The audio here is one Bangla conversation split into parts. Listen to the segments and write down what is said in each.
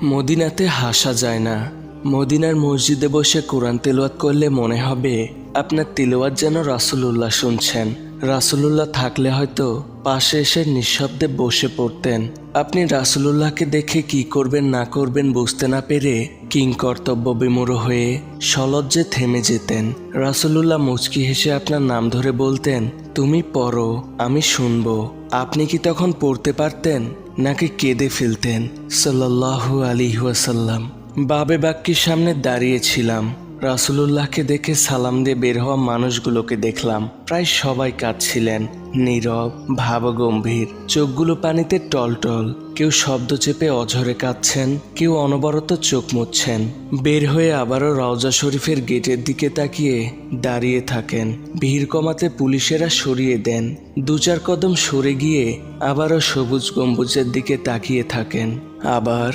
মদিনাতে হাসা যায় না। মদিনার মসজিদে বসে কোরআন তেলাওয়াত করলে মনে হবে আপনার তিলাওয়াত যেন রাসূলুল্লাহ শুনছেন। রাসূলুল্লাহ থাকলে হয়তো পাশে এসে নিঃশব্দে বসে পড়তেন। আপনি রাসূলুল্লাহকে দেখে কি করবেন না করবেন বুঝতে না পেরে কিংকর্তব্য বিমূঢ় হয়ে সলজ্জে থেমে যেতেন। রাসূলুল্লাহ মুচকি হেসে আপনার নাম ধরে বলতেন, তুমি পড়ো, আমি শুনবো। আপনি কি তখন পড়তে পারতেন নাকি কেঁদে ফেলতেন? সাল্লাল্লাহু আলাইহি ওয়াসাল্লাম। বাবে বাক্যের সামনে দাঁড়িয়েছিলাম। রাসূলুল্লাহকে দেখে সালাম দিয়ে বের হওয়া মানুষগুলোকে দেখলাম। প্রায় সবাই কাঁদছিলেন, নীরব, ভাবগম্ভীর, চোখগুলো পানিতে টলটল। কেউ শব্দ চেপে অঝরে কাঁদছেন, কেউ অনবরত চোখ মুছছেন। বের হয়ে আবারও রওজা শরীফের গেটের দিকে তাকিয়ে দাঁড়িয়ে থাকেন। ভিড় কমাতে পুলিশেরা সরিয়ে দেন। দু চার কদম সরে গিয়ে আবারও সবুজ গম্বুজের দিকে তাকিয়ে থাকেন। আবার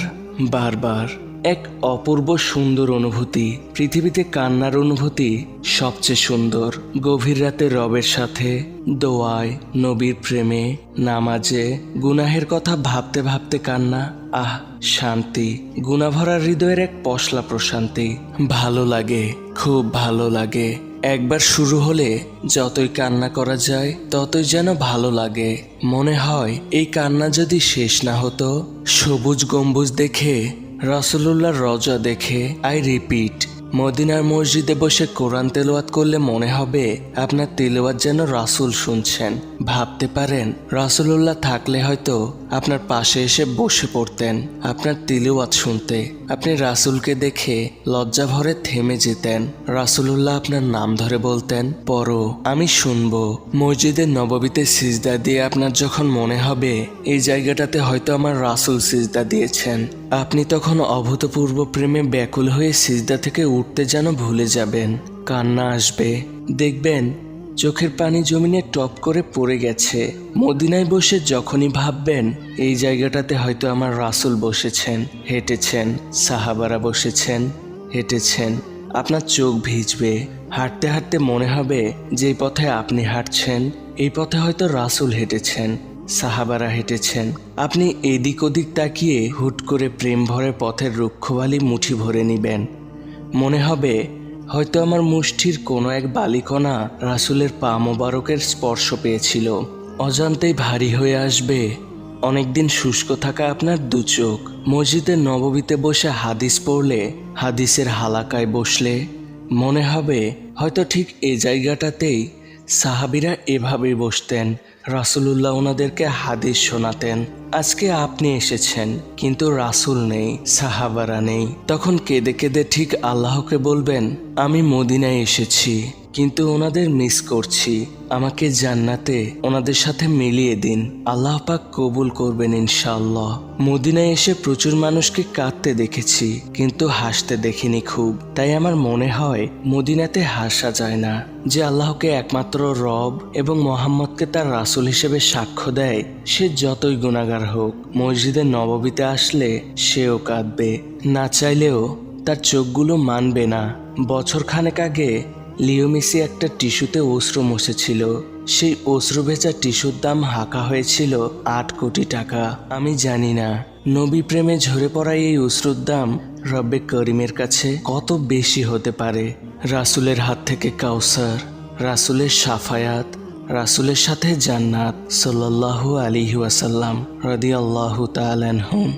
বারবার। এক অপূর্ব সুন্দর অনুভূতি। পৃথিবীতে কান্নার অনুভূতি সবচেয়ে সুন্দর। গভীর রাতে রবের সাথে দোয়ায়, নবীর প্রেমে, নামাজে, গুনাহের কথা ভাবতে ভাবতে কান্না। আহ, শান্তি। গুনাভরা হৃদয়ের এক পশলা প্রশান্তি। ভালো লাগে, খুব ভালো লাগে। একবার শুরু হলে যতই কান্না করা যায় ততই যেন ভালো লাগে। মনে হয় এই কান্না যদি শেষ না হতো। সবুজ গম্বুজ দেখে, রাসূলুল্লাহর রওজা দেখে, আই রিপিট, মদিনার মসজিদে বসে কোরআন তেলাওয়াত করলে মনে হবে আপনার তেলাওয়াত যেন রাসূল শুনছেন। ভাবতে পারেন রাসূলুল্লাহ থাকলে হয়তো আপনার পাশে এসে বসে পড়তেন আপনার তেলাওয়াত শুনতে। আপনি রাসূলকে দেখে লজ্জা ভরে থেমে যেতেন। রাসূলুল্লাহ আপনার নাম ধরে বলতেন, পড়ো, আমি শুনবো। মসজিদে নববীতে সিজদা দিয়ে আপনার যখন মনে হবে এই জায়গাটাতে হয়তো আমার রাসূল সিজদা দিয়েছেন, আপনি তখন অভূতপূর্ব প্রেমে ব্যাকুল হয়ে সিজদা থেকে উঠতে যেন ভুলে যাবেন। কান্না আসবে, দেখবেন চোখের পানি জমিনে টপ করে পড়ে গেছে। মদিনায় বসে যখনই ভাববেন এই জায়গাটাতে হয়তো আমার রাসূল বসেছেন, হেঁটেছেন, সাহাবারা বসেছেন, হেঁটেছেন, আপনার চোখ ভিজবে। হাঁটতে হাঁটতে মনে হবে যে পথে আপনি হাঁটছেন এই পথে হয়তো রাসূল হেঁটেছেন, সাহাবারা হেঁটেছেন। আপনি এদিক ওদিক তাকিয়ে হুট করে প্রেম ভরে পথের রুক্ষবালি মুঠি ভরে নিবেন। মনে হবে হয়তো আমার মুষ্টির কোনো এক বালিকণা রাসূলের পা মোবারকের স্পর্শ পেয়েছিল। অজান্তেই ভারী হয়ে আসবে অনেকদিন শুষ্ক থাকা আপনার দু চোখ। মসজিদে নববীতে বসে হাদিস পড়লে, হাদিসের হালাকায় বসলে মনে হবে হয়তো ঠিক এই জায়গাটাতেই সাহাবীরা এভাবেই বসতেন, রাসূলুল্লাহ ওনাদেরকে হাদিস শোনাতেন। আজকে আপনি এসেছেন কিন্তু রাসূল নেই, সাহাবারা নেই। তখন কেঁদে কেঁদে ঠিক আল্লাহকে বলবেন, আমি মদিনায় এসেছি কিন্তু ওনাদের মিস করছি, আমাকে জান্নাতে ওনাদের সাথে মিলিয়ে দিন। আল্লাহ পাক কবুল করবেন ইনশাআল্লাহ। মদিনায় এসে প্রচুর মানুষকে কাঁদতে দেখেছি কিন্তু হাসতে দেখিনি খুব। তাই আমার মনে হয় মদিনাতে হাসা যায় না। যে আল্লাহকে একমাত্র রব এবং মোহাম্মদকে তার রাসূল হিসেবে সাক্ষ্য দেয়, সে যতই গুনাহগার হোক মসজিদে নববীতে আসলে সেও কাঁদবে। না চাইলেও তার চোখগুলো মানবে না। বছর খানেক আগে লিও মেসি একটা টিস্যুতে অশ্রু মুছেছিল। সেই অশ্রু ভেজা টিস্যুর দাম হাঁকা হয়েছিল 8 কোটি টাকা। আমি জানি না নবী প্রেমে ঝরে পড়া এই অশ্রুর দাম রব্বে করিমের কাছে কত বেশি হতে পারে। রাসূলের হাত থেকে কাউসার, রাসূলের শাফায়াত, রাসূলের সাথে জান্নাত, সাল্লাল্লাহু আলাইহি ওয়াসাল্লাম রাদিয়াল্লাহু তাআলা আনহুম।